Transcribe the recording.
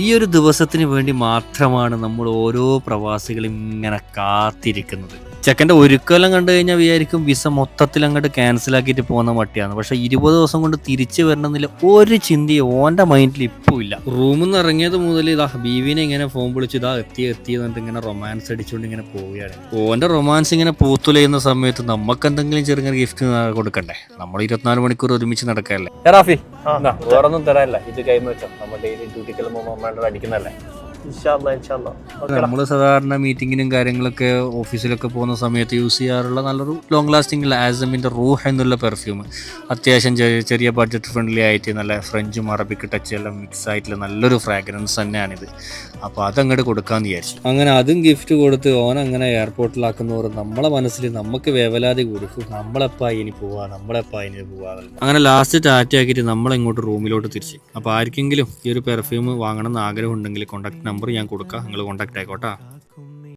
ഈ ഒരു ദിവസത്തിന് വേണ്ടി മാത്രമാണ് നമ്മൾ ഓരോ പ്രവാസികളും ഇങ്ങനെ കാത്തിരിക്കുന്നത്. ചെക്കൻ്റെ ഒരുക്കെല്ലാം കണ്ടു കഴിഞ്ഞാൽ വിചാരിക്കും വിസ മൊത്തത്തിൽ അങ്ങോട്ട് ക്യാൻസൽ ആക്കിയിട്ട് പോകുന്ന മട്ടിയാണ്. പക്ഷെ 20 ദിവസം കൊണ്ട് തിരിച്ചു വരണമെന്നില്ല ഒരു ചിന്തയും ഓൻ്റെ മൈൻഡിൽ ഇപ്പോൾ ഇല്ല. റൂമിൽ നിന്ന് ഇറങ്ങിയത് മുതൽ ഇതാ ബീവിനെ ഇങ്ങനെ ഫോൺ വിളിച്ച് ഇതാ എത്തി എന്നിട്ട് ഇങ്ങനെ റൊമാൻസ് അടിച്ചുകൊണ്ട് ഇങ്ങനെ പോവുകയാണ്. ഓൻ്റെ റൊമാൻസ് ഇങ്ങനെ പൂത്തുലയുന്ന സമയത്ത് നമുക്ക് എന്തെങ്കിലും ചെറുങ്ങനെ ഗിഫ്റ്റ് കൊടുക്കണ്ടേ? നമ്മൾ 24 മണിക്കൂർ ഒരുമിച്ച് നടക്കാല്ലേ. വേറൊന്നും തരാല്ല, ഇത് കൈന്ന് വെച്ചോ. നമ്മൾ ഡെയിലി ഡ്യൂട്ടിക്കെല്ലാം അടിക്കുന്നല്ലേ. നമ്മൾ സാധാരണ മീറ്റിങ്ങിനും കാര്യങ്ങളൊക്കെ ഓഫീസിലൊക്കെ പോകുന്ന സമയത്ത് യൂസ് ചെയ്യാറുള്ള നല്ലൊരു ലോങ് ലാസ്റ്റിംഗ് ആസമിൻ്റെ റൂഹ് എന്നുള്ള പെർഫ്യൂം. അത്യാവശ്യം ചെറിയ ബഡ്ജറ്റ് ഫ്രണ്ട്ലി ആയിട്ട് നല്ല ഫ്രഞ്ചും അറബിക് ടച്ച് എല്ലാം മിക്സ് ആയിട്ടുള്ള നല്ലൊരു ഫ്രാഗ്രൻസ് തന്നെയാണിത്. അപ്പോൾ അതങ്ങോട്ട് കൊടുക്കാമെന്ന് വിചാരിച്ചു. അങ്ങനെ അതും ഗിഫ്റ്റ് കൊടുത്ത് ഓനങ്ങനെ എയർപോർട്ടിലാക്കുന്നവർ നമ്മളെ മനസ്സിൽ നമുക്ക് വേവലാതി കൊടുക്കും. നമ്മളെപ്പാ ഇനി പോവാ. അങ്ങനെ ലാസ്റ്റ് ടാറ്റയാക്കിയിട്ട് നമ്മളിങ്ങോട്ട് റൂമിലോട്ട് തിരിച്ച്. അപ്പോൾ ആർക്കെങ്കിലും ഈ ഒരു പെർഫ്യൂം വാങ്ങണം എന്ന് ആഗ്രഹം ഉണ്ടെങ്കിൽ കോൺടാക്ട് നമ്പർ ഞാൻ കൊടുക്കാം, നിങ്ങൾ കോൺടാക്ട് ആയിക്കോട്ടെ.